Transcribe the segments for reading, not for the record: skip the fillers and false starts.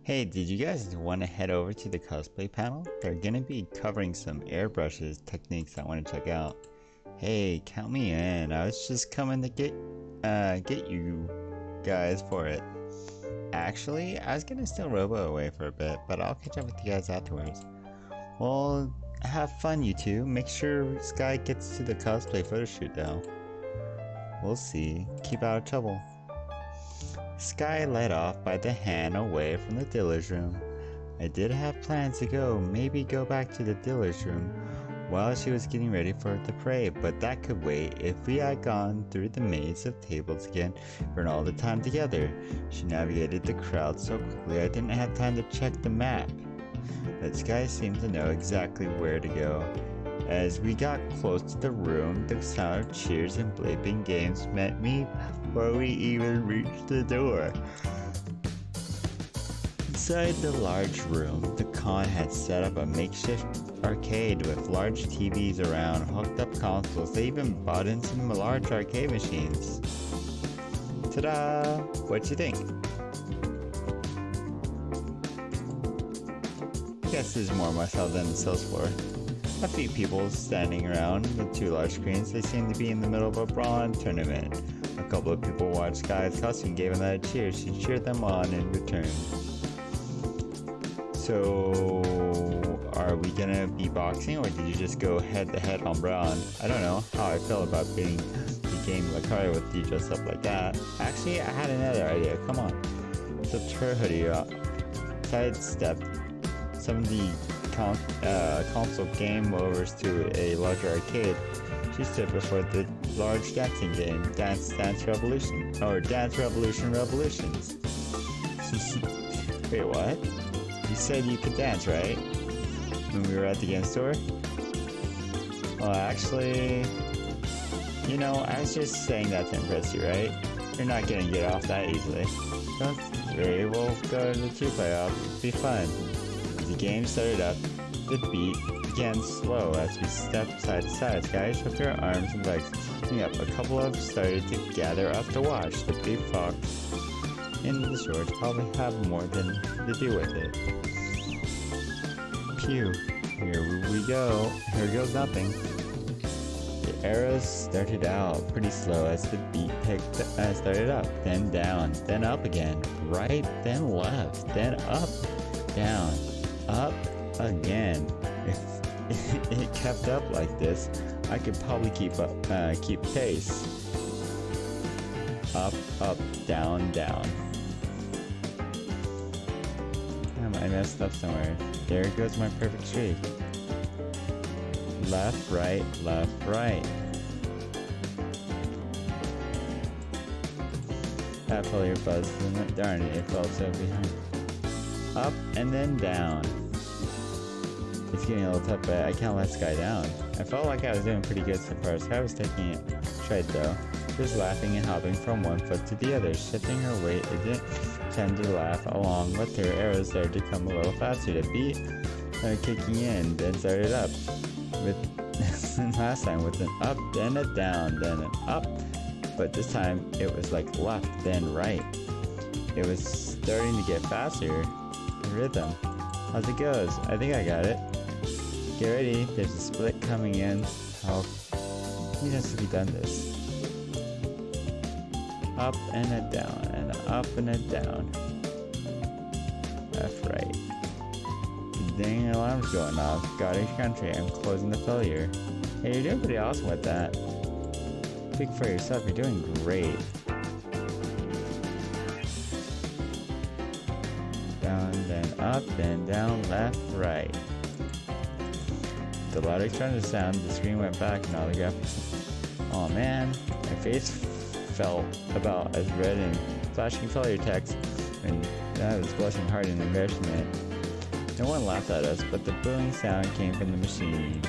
Hey, did you guys want to head over to the cosplay panel? They're gonna be covering some airbrushes techniques I want to check out. Hey, count me in. I was just coming to get you guys for it. Actually, I was gonna steal Robo away for a bit, but I'll catch up with you guys afterwards. Well, have fun you two. Make sure Skye gets to the cosplay photoshoot though. We'll see. Keep out of trouble. Skye led off by the hand away from the dealer's room. I did have plans to maybe go back to the dealer's room while she was getting ready for the parade, but that could wait if we had gone through the maze of tables again for all the time together. She navigated the crowd so quickly I didn't have time to check the map, but Skye seemed to know exactly where to go. As we got close to the room, the sound of cheers and bleeping games met me before we even reached the door. Inside the large room, the con had set up a makeshift arcade with large TVs around, hooked up consoles. They even bought in some large arcade machines. Ta-da! What'd you think? Guess there's more myself than the sales floor. A few people standing around the two large screens. They seemed to be in the middle of a bronze tournament. A couple of people watched Skye's costume, gave him a cheer. She cheered them on in return. So, are we gonna be boxing, or did you just go head to head on Braun? I don't know how I feel about being the game Lucario with you dressed up like that. Actually, I had another idea. Come on. Flipped her hoodie up, sidestepped some of the console game overs to a larger arcade. She stood before the large dancing game, Dance Revolution, or Dance Revolution Revolutions. Wait, what? You said you could dance, right? When we were at the game store? Well, actually, you know, I was just saying that to impress you, right? You're not gonna get off that easily. Don't worry, we'll go to the 2-player op. It'll be fun. The game started up. The beat began slow as we stepped side to side. Guys with their arms and legs lifting up. A couple of started to gather up to watch. The big fox in the shorts probably have more than to do with it. Phew. Here we go. Here goes nothing. The arrows started out pretty slow as the beat started up, then down, then up again, right, then left, then up, down, up again. If it kept up like this, I could probably keep pace. Up, up, down, down. I messed up somewhere. There goes my perfect streak. Left, right, left, right. That failure buzzed, and darn it fell so behind. Up and then down. It's getting a little tough, but I can't let Skye down. I felt like I was doing pretty good so far. Skye was taking it straight though. She was laughing and hopping from one foot to the other, shifting her weight. It didn't tend to laugh along with her. Arrows started to come a little faster. The beat started kicking in, then started up. With last time with an up, then a down, then an up. But this time it was like left, then right. It was starting to get faster. The rhythm. How's it goes? I think I got it. Get ready, there's a split coming in. How many times have we done this? Up and a down, and a up and a down. Left, right. The dang alarm's going off. Scottish country, I'm closing the failure. Hey, you're doing pretty awesome with that. Speak for yourself, you're doing great. Down, then up, then down, left, right. The louder turned to sound, the screen went back, and all the graphics. Oh man, my face felt about as red and flashing failure text, and I was blushing hard in embarrassment. No one laughed at us, but the booing sound came from the machine.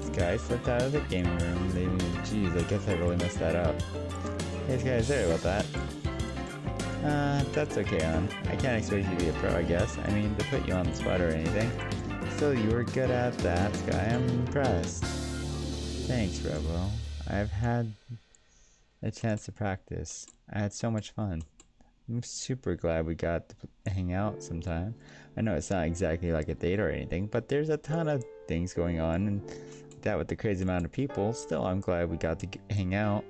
Skye slipped out of the gaming room, leaving me. Geez, I guess I really messed that up. Hey Skye, sorry about that. That's okay, hon. I can't expect you to be a pro, I guess. I mean, to put you on the spot or anything. Still, you were good at that, Skye. I'm impressed. Thanks, Robo. I've had a chance to practice. I had so much fun. I'm super glad we got to hang out sometime. I know it's not exactly like a date or anything, but there's a ton of things going on, and that with the crazy amount of people, still I'm glad we got to hang out.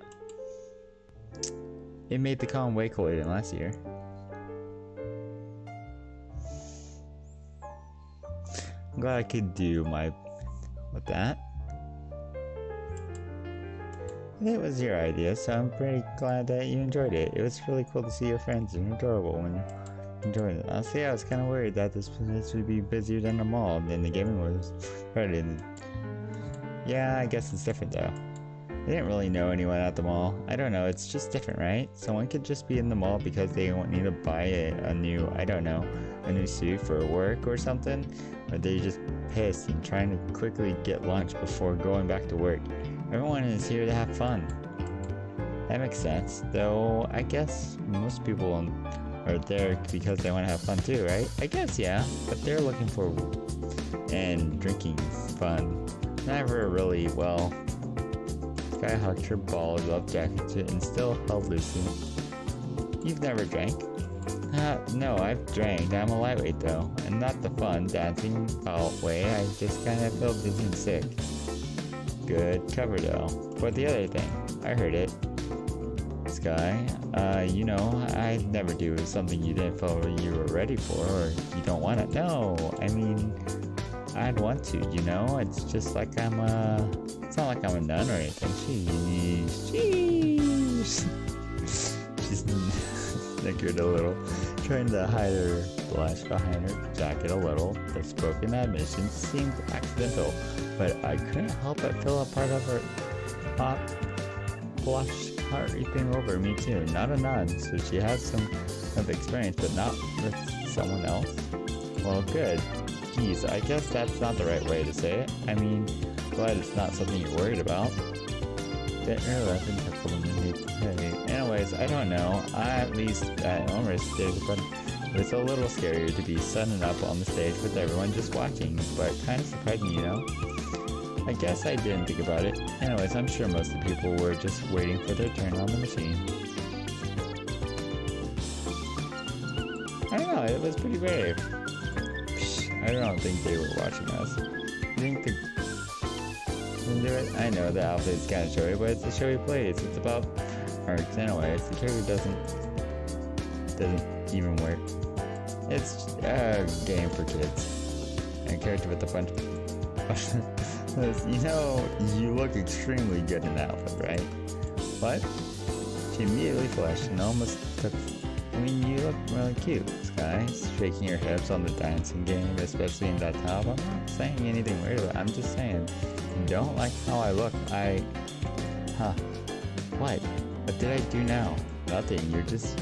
It made the con way cooler than last year. I'm glad I could do with that. It was your idea, so I'm pretty glad that you enjoyed it. It was really cool to see your friends and adorable when you enjoyed it. Honestly, I was kind of worried that this would be busier than the mall, and the gaming was started. Yeah, I guess it's different though. I didn't really know anyone at the mall. I don't know, it's just different, right? Someone could just be in the mall because they need to buy a new, I don't know, a new suit for work or something. Or they're just pissed and trying to quickly get lunch before going back to work. Everyone is here to have fun. That makes sense, though I guess most people are there because they want to have fun too, right? I guess, yeah, but they're looking for and drinking fun. Never really, well, Skye hugged her ball love jacket and still held loosely. You've never drank? No, I've drank. I'm a lightweight though, and not the fun, dancing way. I just kind of feel dizzy and sick. Good cover though. For the other thing, I heard it. Skye, you know, I'd never do something you didn't feel you were ready for, or you don't want it. No, I mean, I'd want to, you know? It's just like it's not like I'm a nun or anything. Sheesh. She's snickered a little, trying to hide her blush behind her jacket a little. The spoken admission seemed accidental, but I couldn't help but feel a part of her blush creeping over me too. Not a nun, so she has some of experience, but not with someone else. Well, good. Geez, I guess that's not the right way to say it. I mean, glad it's not something you're worried about. Anyways, I don't know. At least at amorous stage, but it's a little scarier to be sudden up on the stage with everyone just watching, but kind of surprising, you know? I guess I didn't think about it. Anyways, I'm sure most of the people were just waiting for their turn on the machine. I don't know, it was pretty brave. I don't think they were watching us. I think I know the outfit is kind of showy, but it's a showy place. It's about arcs anyways. The character doesn't even work. It's a game for kids. A character with a bunch of you know, you look extremely good in that outfit, right? But she immediately flushed and almost took. I mean, you look really cute, Skye. Shaking your hips on the dancing game, especially in that top. I'm not saying anything weird about it. I'm just saying, you don't like how I look. What? What did I do now? Nothing. It's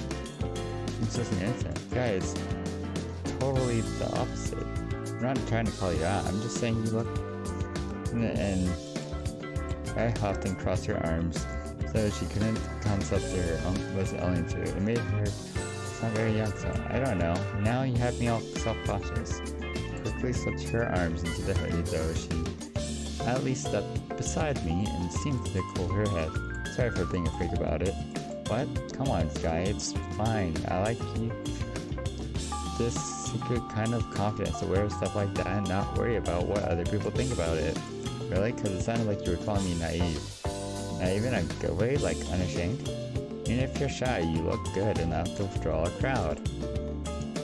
just an innocent. Guys, totally the opposite. I'm not trying to call you out. I'm just saying you look. And I huffed and crossed her arms so she couldn't consult her was owing to it. It made her not very young, so I don't know. Now you have me all self-cautious. Quickly slipped her arms into the hoodie, though she at least stepped beside me and seemed to cool her head. Sorry for being a freak about it. What? Come on, Skye, it's fine. I like you. This secret kind of confidence to wear stuff like that and not worry about what other people think about it. Really? Because it sounded like you were calling me naive. Naive in a good way, like unashamed? Even if you're shy, you look good enough to draw a crowd.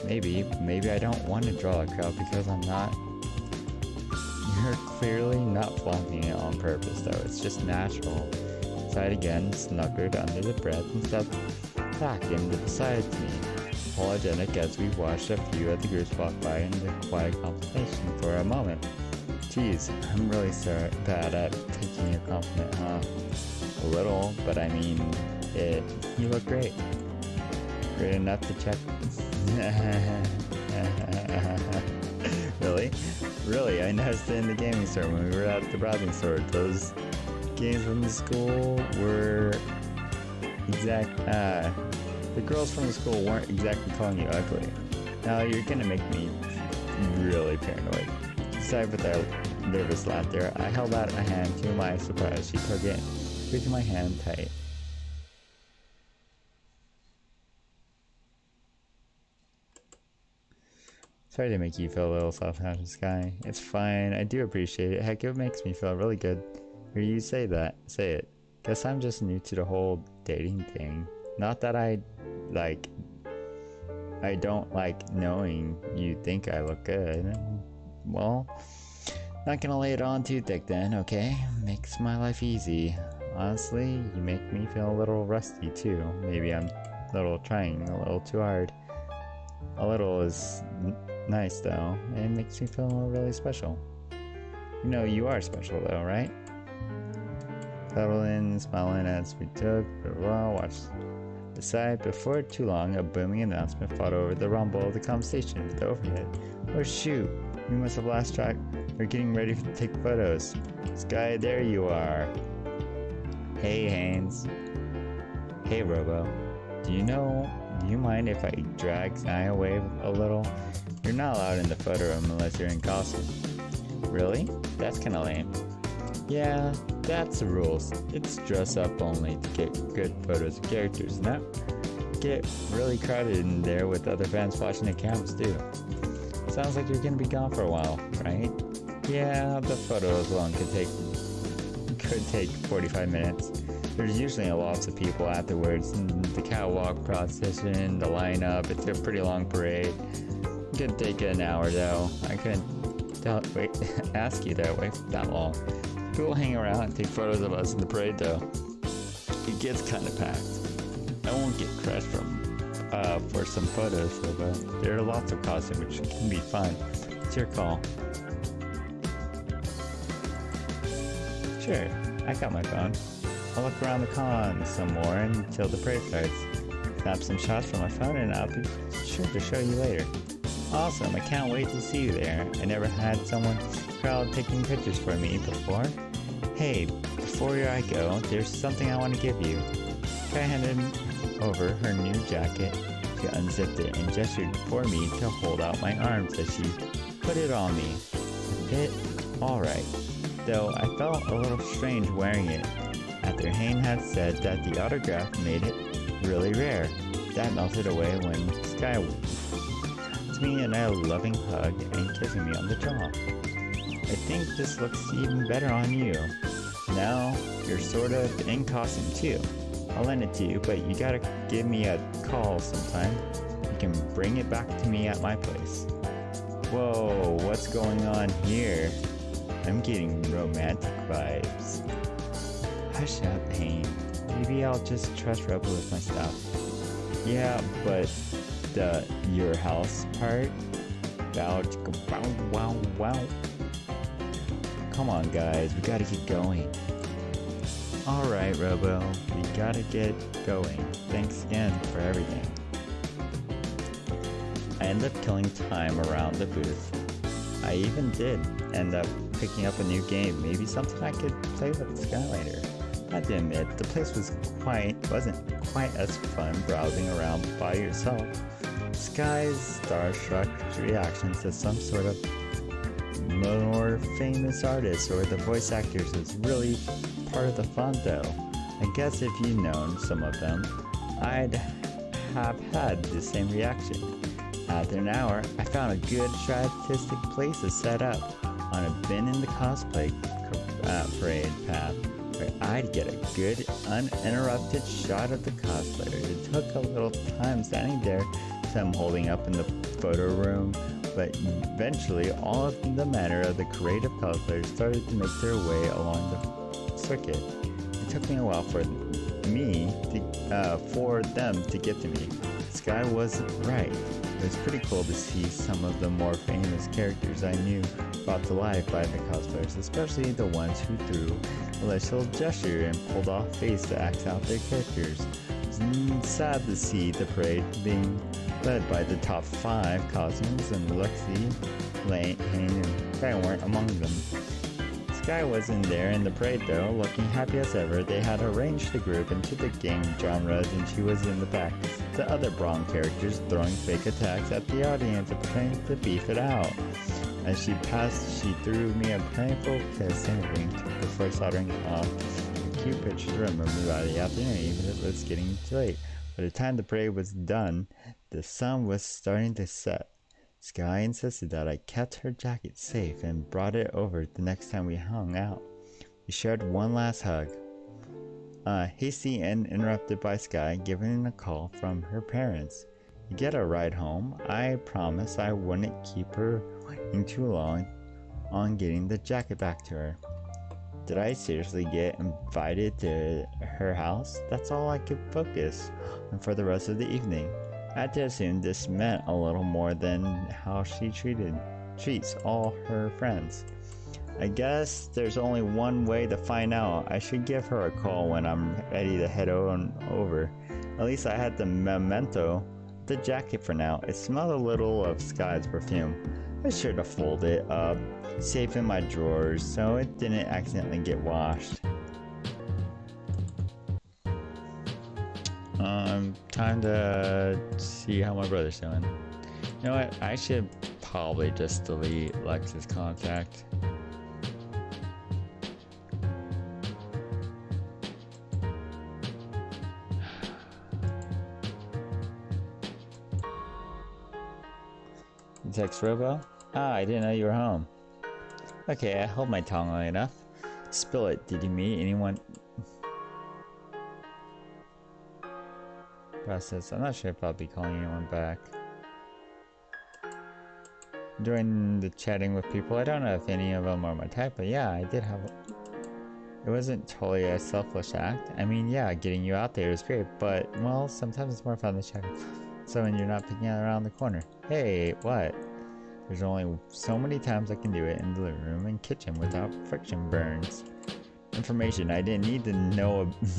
Maybe I don't want to draw a crowd because I'm not. You're clearly not flaunting it on purpose, though. It's just natural. Sighed again, snuggled under the breath and stepped back into beside me. Apologetic as we watched a few of the groups walk by in the quiet conversation for a moment. Geez, I'm really bad at taking your compliment, huh? A little, but I mean, you look great. Great enough to check. Really, I noticed it in the gaming store when we were at the browsing store. Those games from the school were the girls from the school weren't exactly calling you ugly. Now you're gonna make me really paranoid. Aside with our nervous laughter, I held out a hand. To my surprise, she took it, squeezing my hand tight. Sorry to make you feel a little self-conscious, Skye. It's fine. I do appreciate it. Heck, it makes me feel really good. Hear you say that. Say it. Guess I'm just new to the whole dating thing. Not that I don't like knowing you think I look good. Well, not gonna lay it on too thick then, okay? Makes my life easy. Honestly, you make me feel a little rusty too. Maybe I'm trying a little too hard. A little is nice though, and it makes me feel really special. You know you are special though, right? Cuddling, smiling as we took, watch the side. Before too long, a booming announcement fought over the rumble of the conversation with the overhead. Oh shoot, we must have lost track. We're getting ready to take photos. Skye, there you are. Hey Haynes. Hey Robo. Do you mind if I drag Skye away a little? You're not allowed in the photo room unless you're in costume. Really? That's kinda lame. Yeah, that's the rules. It's dress up only to get good photos of characters, not get really crowded in there with other fans watching the cameras too. Sounds like you're gonna be gone for a while, right? Yeah, the photos alone could take 45 minutes. There's usually lots of people afterwards, the catwalk procession, the lineup. It's a pretty long parade. It could take an hour though. I couldn't ask you to wait that long. People hang around and take photos of us in the parade though. It gets kind of packed. I won't get crushed for some photos, but there are lots of costumes which can be fun. It's your call. Sure, I got my phone. I'll look around the con some more until the parade starts. Snap some shots from my phone and I'll be sure to show you later. Awesome, I can't wait to see you there. I never had someone crowd taking pictures for me before. Hey, before I go, there's something I want to give you. Skye handed over her new jacket. She unzipped it and gestured for me to hold out my arms as she put it on me. It alright, though I felt a little strange wearing it. After Hayne had said that the autograph made it really rare. That melted away when Skye to me in a loving hug and kissing me on the jaw. I think this looks even better on you. Now you're sort of in costume too. I'll lend it to you, but you gotta give me a call sometime. You can bring it back to me at my place. Whoa, what's going on here? I'm getting romantic vibes. Hush up, Hayne. Maybe I'll just trust Robo with my stuff. Yeah, but the your house part? Wow. Come on, guys, we gotta get going. Alright, Robo, we gotta get going. Thanks again for everything. I ended up killing time around the booth. I even did end up picking up a new game, maybe something I could play with Skye later. I have to admit, the place wasn't quite as fun browsing around by yourself. Skye's starstruck reaction to some sort of more famous artist or the voice actors was really part of the fun though. I guess if you'd known some of them, I'd have had the same reaction. After an hour, I found a good strategistic place to set up on a bin in the cosplay parade path where I'd get a good uninterrupted shot of the cosplayers. It took a little time standing there, some holding up in the photo room, but eventually all of the manner of the creative cosplayers started to make their way along the circuit. It took me a while for them to get to me. Skye was right. It was pretty cool to see some of the more famous characters I knew brought to life by the cosplayers, especially the ones who threw a little gesture and pulled off face to act out their characters. It was sad to see the parade being led by the top 5 costumes, and Lexi, Hayne, and Skye weren't among them. Skye wasn't there in the parade though, looking happy as ever. They had arranged the group into the game genres and she was in the back. The other Braun characters throwing fake attacks at the audience and trying to beef it out. As she passed, she threw me a playful kiss and a wink before soldering off a cute picture to remember by the afternoon, even if it was getting too late. By the time the parade was done, the sun was starting to set. Skye insisted that I kept her jacket safe and brought it over the next time we hung out. We shared one last hug. Hasty and interrupted by Skye giving a call from her parents. To get a ride home, I promised I wouldn't keep her waiting too long on getting the jacket back to her. Did I seriously get invited to her house? That's all I could focus on for the rest of the evening. I had to assume this meant a little more than how she treats all her friends. I guess there's only one way to find out. I should give her a call when I'm ready to head on over. At least I had the memento, the jacket for now. It smelled a little of Skye's perfume. I should have folded it up, safe in my drawers, so it didn't accidentally get washed. Time to see how my brother's doing. You know what? I should probably just delete Lex's contact. Text Robo? Ah, I didn't know you were home. Okay, I held my tongue long enough. Spill it. Did you meet anyone? Process. I'm not sure if I'll be calling anyone back. During the chatting with people, I don't know if any of them are my type, but yeah, I did have. It wasn't totally a selfish act. I mean, yeah, getting you out there is great, but well, sometimes it's more fun to chat with someone you're not picking out around the corner. Hey, what? There's only so many times I can do it in the living room and kitchen without friction burns. Information I didn't need to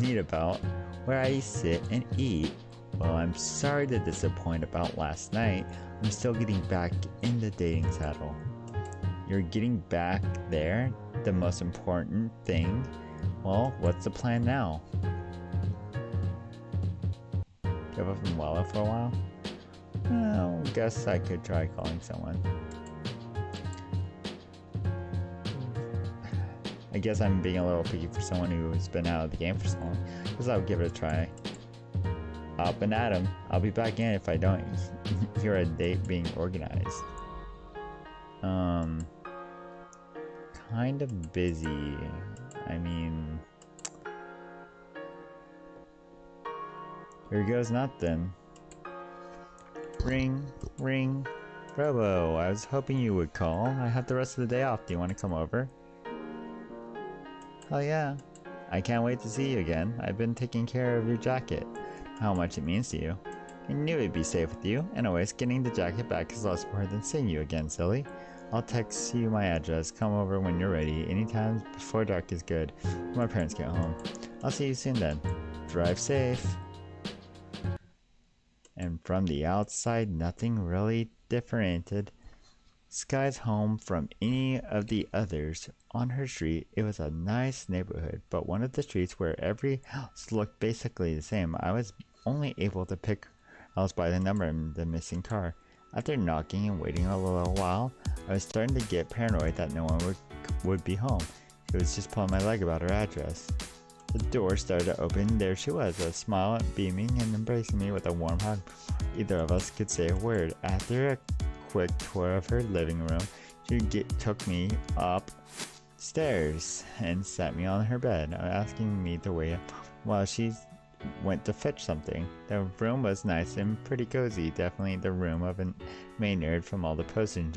need about where I sit and eat. Well, I'm sorry to disappoint about last night. I'm still getting back in the dating saddle. You're getting back there? The most important thing? Well, what's the plan now? Give up from Wallow for a while? Well, guess I could try calling someone. I guess I'm being a little picky for someone who's been out of the game for so long, because I'll give it a try. Up and at 'em. I'll be back in if I don't hear a date being organized. Kind of busy. I mean... Here goes nothing. Ring, ring. Robo, I was hoping you would call. I have the rest of the day off. Do you want to come over? Hell yeah. I can't wait to see you again. I've been taking care of your jacket. How much it means to you. I knew it'd be safe with you. Anyways, getting the jacket back is less important than seeing you again, silly. I'll text you my address. Come over when you're ready. Anytime before dark is good. When my parents get home. I'll see you soon then. Drive safe. And from the outside, nothing really differentiated Skye's home from any of the others on her street. It was a nice neighborhood, but one of the streets where every house looked basically the same. I was only able to pick house by the number and the missing car. After knocking and waiting a little while, I was starting to get paranoid that no one would be home. She was just pulling my leg about her address. The door started to open. There she was, a smile, beaming and embracing me with a warm hug. Either of us could say a word. After a quick tour of her living room, she took me upstairs and sat me on her bed, asking me to wait while she went to fetch something. The room was nice and pretty cozy. Definitely the room of a Maynard from all the posting.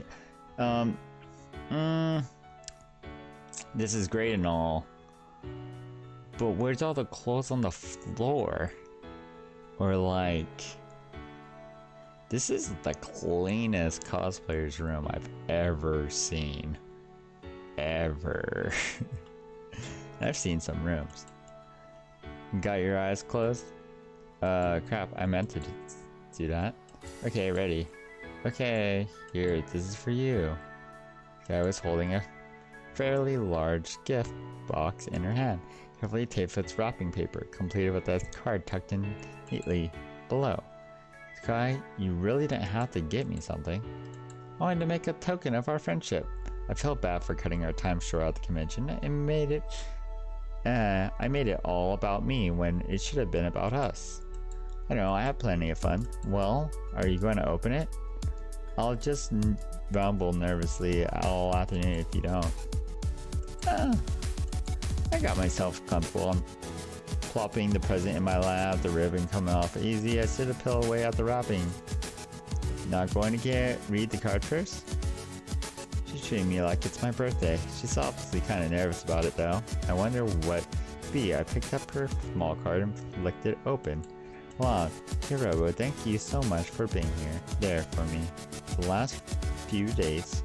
This is great and all, but where's all the clothes on the floor? Or like, this is the cleanest cosplayer's room I've ever seen. Ever. I've seen some rooms. Got your eyes closed? Crap, I meant to do that. Okay, ready. Okay, here, this is for you. Guy was holding a fairly large gift box in her hand, carefully taped with wrapping paper, completed with a card tucked in neatly below. Skye, you really didn't have to get me something. I wanted to make a token of our friendship. I felt bad for cutting our time short at the convention and I made it all about me when it should have been about us. I know, I had plenty of fun. Well, are you going to open it? I'll just rumble nervously all afternoon if you don't. I got myself comfortable. I'm plopping the present in my lap, the ribbon coming off easy. I sit a pillow away at the wrapping. Not going to read the card first? She's treating me like it's my birthday. She's obviously kind of nervous about it though. I wonder what be. I picked up her small card and flicked it open. Wow, hey Robo, thank you so much for being there for me. The last few days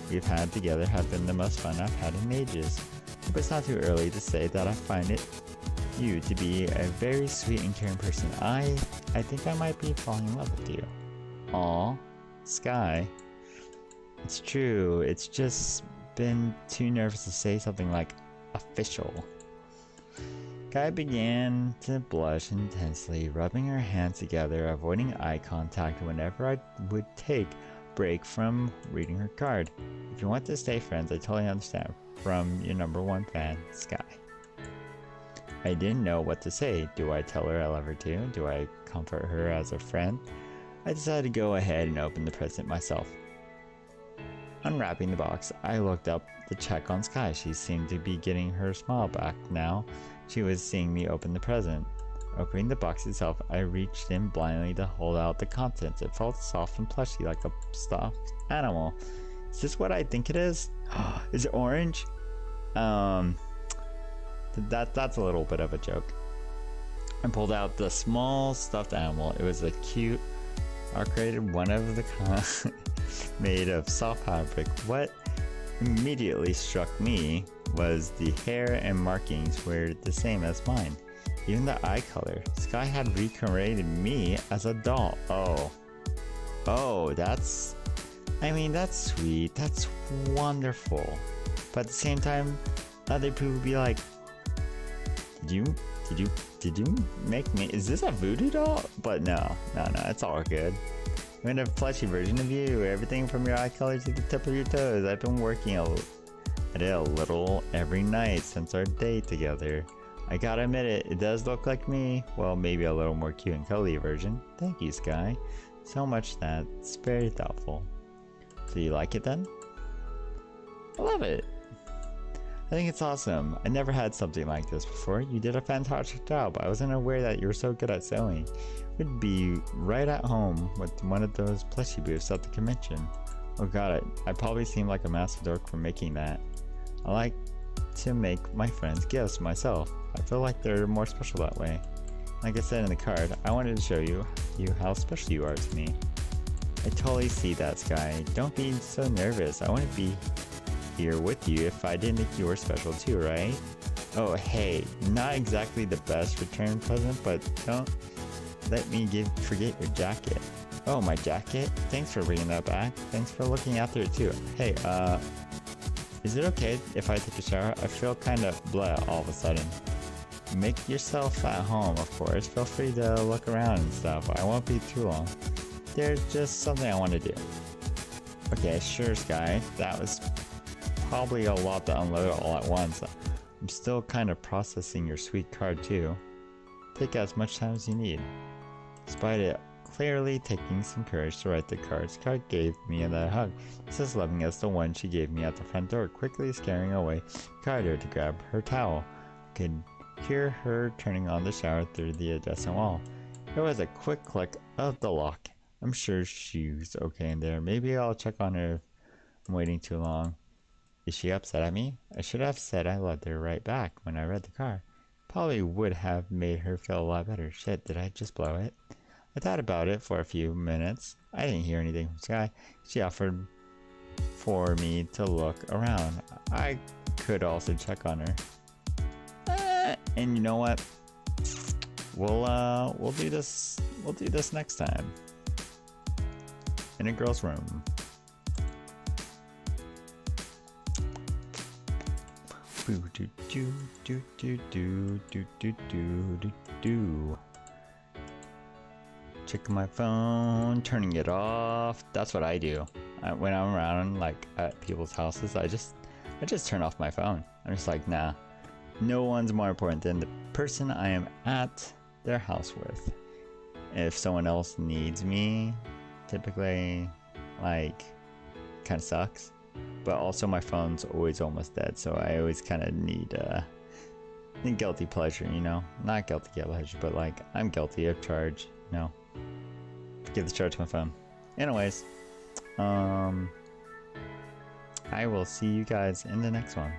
we've had together have been the most fun I've had in ages. But it's not too early to say that I find you to be a very sweet and caring person. I think I might be falling in love with you. Aw, Skye. It's true, it's just been too nervous to say something like official. Skye began to blush intensely, rubbing her hands together, avoiding eye contact whenever I would take a break from reading her card. If you want to stay friends, I totally understand. From your #1 fan, Skye. I didn't know what to say. Do I tell her I love her too? Do I comfort her as a friend? I decided to go ahead and open the present myself. Unwrapping the box, I looked up to check on Skye. She seemed to be getting her smile back now. She was seeing me open the present. Opening the box itself, I reached in blindly to hold out the contents. It felt soft and plushy like a stuffed animal. Is this what I think it is? Is it orange? That's a little bit of a joke. I pulled out the small stuffed animal. It was a cute, created one of the kind made of soft fabric. What immediately struck me was the hair and markings were the same as mine. Even the eye color. Skye had recreated me as a doll. Oh, that's sweet. That's wonderful. But at the same time, other people would be like, did you make me? Is this a voodoo doll? But no, it's all good. I'm in a plushy version of you. Everything from your eye color to the tip of your toes. I've been working at it a little every night since our date together. I gotta admit it does look like me. Well, maybe a little more cute and cuddly version. Thank you, Skye. So much that's very thoughtful. So you like it then? I love it. I think it's awesome. I never had something like this before. You did a fantastic job. I wasn't aware that you were so good at sewing. We'd be right at home with one of those plushie booths at the convention. Oh god, I probably seem like a massive dork for making that. I like to make my friends gifts myself. I feel like they're more special that way. Like I said in the card, I wanted to show you how special you are to me. I totally see that, Skye. Don't be so nervous. I wouldn't be here with you if I didn't think you were special too, right? Oh hey, not exactly the best return present, but don't let me forget your jacket. Oh, my jacket? Thanks for bringing that back. Thanks for looking after it too. Hey, is it okay if I take a shower? I feel kind of blah all of a sudden. Make yourself at home, of course. Feel free to look around and stuff. I won't be too long. There's just something I want to do. Okay, sure, Skye. That was probably a lot to unload all at once. I'm still kind of processing your sweet card too. Take as much time as you need. Despite it clearly taking some courage to write the card, Skye gave me another hug, just as loving as the one she gave me at the front door, quickly scaring away Carter to grab her towel. I could hear her turning on the shower through the adjacent wall. There was a quick click of the lock. I'm sure she's okay in there. Maybe I'll check on her if I'm waiting too long. Is she upset at me? I should have said I loved her right back when I read the card. Probably would have made her feel a lot better. Shit, did I just blow it? I thought about it for a few minutes. I didn't hear anything from Skye. She offered for me to look around. I could also check on her. And you know what? We'll do this. We'll do this next time. In a girl's room. Checking my phone, turning it off. That's what I do. When I'm around like at people's houses, I just turn off my phone. I'm just like, nah. No one's more important than the person I am at their house with. If someone else needs me, typically like, kind of sucks. But also my phone's always almost dead, so I always kind of need guilty pleasure, you know? Not guilty pleasure, but like, I'm guilty of charge, you know? Forget the charge to my phone. Anyways, I will see you guys in the next one.